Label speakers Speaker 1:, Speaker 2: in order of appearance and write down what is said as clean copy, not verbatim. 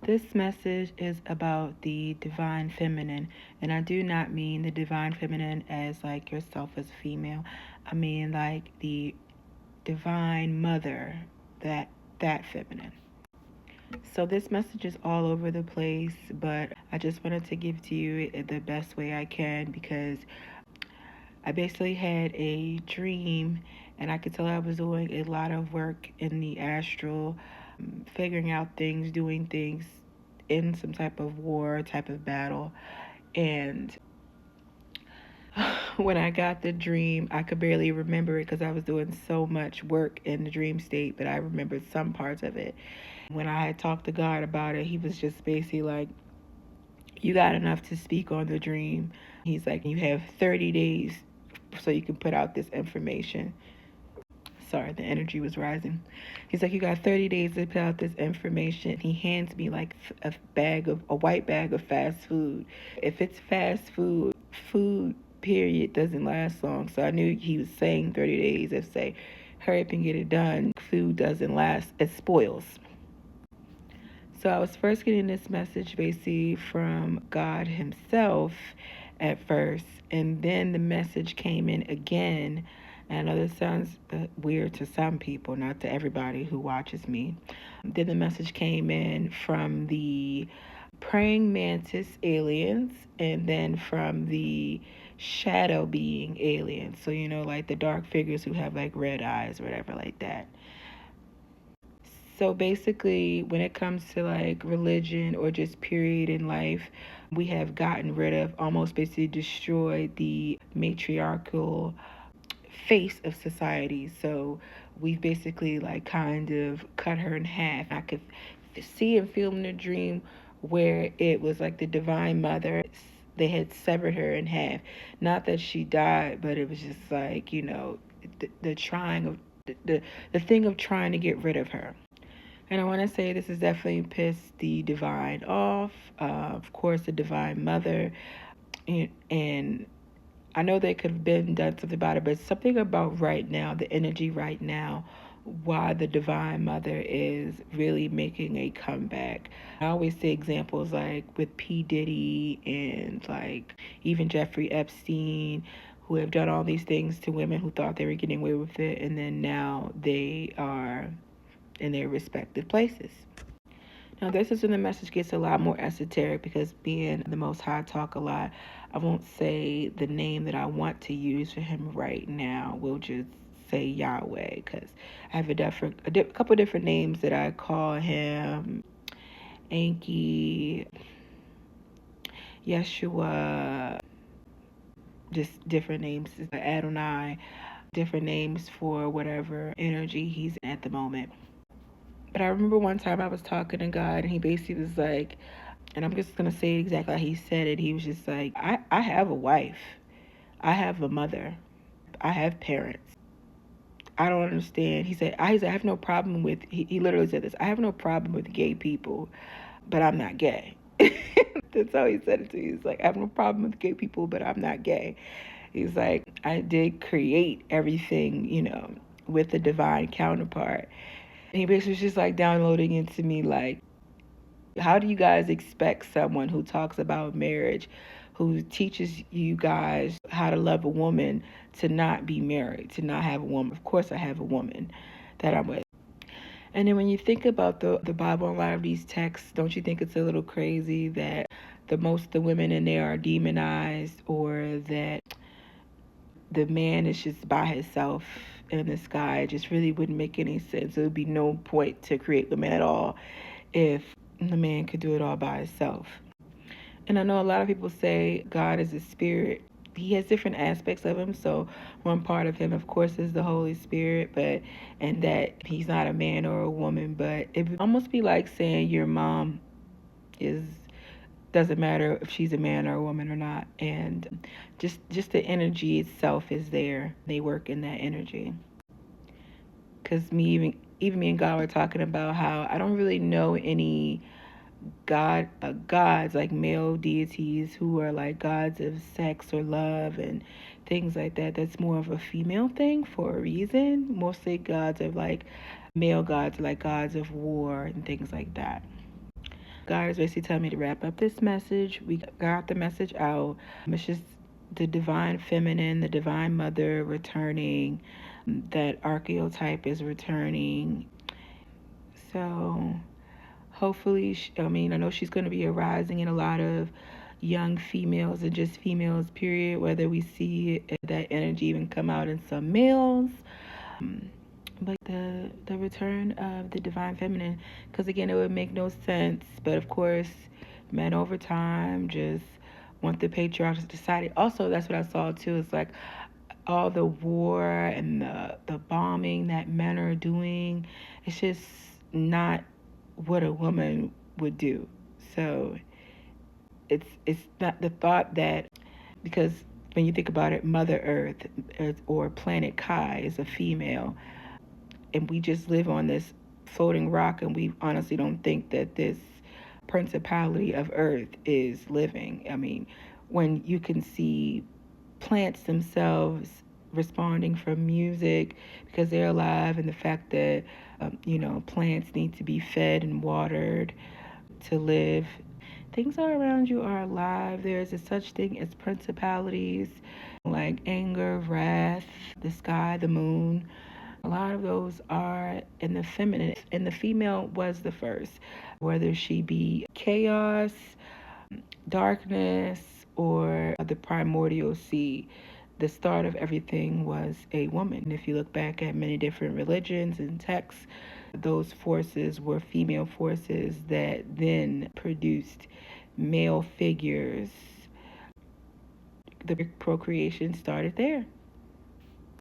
Speaker 1: This message is about the divine feminine, and I do not mean the divine feminine as like yourself as a female. I mean like the divine mother, that feminine. So this message is all over the place, but I just wanted to give to you the best way I can because I basically had a dream and I could tell I was doing a lot of work in the astral, figuring out things, doing things in some type of war, type of battle. And when I got the dream, I could barely remember it because I was doing so much work in the dream state, but I remembered some parts of it. When I had talked to God about it, He was just basically like, you got enough to speak on the dream. He's like, you have 30 days so you can put out this information. Sorry, the energy was rising. He's like, you got 30 days to put out this information. He hands me like a white bag of fast food. If it's fast food, food period doesn't last long. So I knew he was saying 30 days. If say, hurry up and get it done, food doesn't last, it spoils. So I was first getting this message basically from God Himself at first, and then the message came in again. And I know this sounds weird to some people, not to everybody who watches me. Then the message came in from the praying mantis aliens, and then from the shadow being aliens. So, like the dark figures who have like red eyes or whatever, like that. So basically, when it comes to like religion or just period in life, we have gotten rid of, almost basically destroyed the matriarchal face of society. So we've basically like kind of cut her in half. I could see and feel in a dream where it was like the divine mother. They had severed her in half. Not that she died, but it was just like, the trying of the thing of trying to get rid of her. And I want to say this has definitely pissed the divine off. Of course, the divine mother. And I know they could have been done something about it, but something about right now, the energy right now, why the divine mother is really making a comeback. I always say examples like with P. Diddy and like even Jeffrey Epstein, who have done all these things to women who thought they were getting away with it, and then now they are in their respective places. Now, this is when the message gets a lot more esoteric because being the Most High talk a lot, I won't say the name that I want to use for him right now. We'll just say Yahweh because I have a couple different names that I call him. Enki, Yeshua, just different names. Adonai, different names for whatever energy he's in at the moment. But I remember one time I was talking to God and he basically was like, and I'm just going to say it exactly how he said it. He was just like, I have a wife. I have a mother. I have parents. I don't understand. He said, I have no problem with, he literally said this, I have no problem with gay people, but I'm not gay. That's how he said it to me. He's like, I have no problem with gay people, but I'm not gay. He's like, I did create everything, with the divine counterpart. And he basically was just like downloading into me like, how do you guys expect someone who talks about marriage, who teaches you guys how to love a woman, to not be married, to not have a woman? Of course, I have a woman that I'm with. And then when you think about the Bible and a lot of these texts, don't you think it's a little crazy that the women in there are demonized, or that the man is just by himself in the sky? It just really wouldn't make any sense. There would be no point to create women at all if the man could do it all by himself. And I know a lot of people say God is a spirit. He has different aspects of him. So one part of him, of course, is the Holy Spirit, and that he's not a man or a woman. But it would almost be like saying your mom is doesn't matter if she's a man or a woman or not. And just the energy itself is there. They work in that energy. Because even me and God were talking about how I don't really know any gods, like male deities who are like gods of sex or love and things like that. That's more of a female thing for a reason. Mostly gods of like male gods, like gods of war and things like that. God is basically telling me to wrap up this message. We got the message out. It's just the divine feminine, the divine mother returning. That archetype is returning. So hopefully, I know she's going to be arising in a lot of young females and just females, period, whether we see that energy even come out in some males. But the return of the divine feminine, because again, it would make no sense. But of course, men over time just want the patriarchs decided. Also, that's what I saw too. It's like all the war and the bombing that men are doing. It's just not what a woman would do. So it's not the thought that, because when you think about it, Mother Earth or Planet Kai is a female, and we just live on this floating rock, and we honestly don't think that this principality of Earth is living. I mean, when you can see plants themselves responding from music because they're alive, and the fact that plants need to be fed and watered to live. Things all around you are alive. There is a such thing as principalities like anger, wrath, the sky, the moon. A lot of those are in the feminine, and the female was the first, whether she be chaos, darkness, or the primordial sea. The start of everything was a woman. If you look back at many different religions and texts, those forces were female forces that then produced male figures. The procreation started there.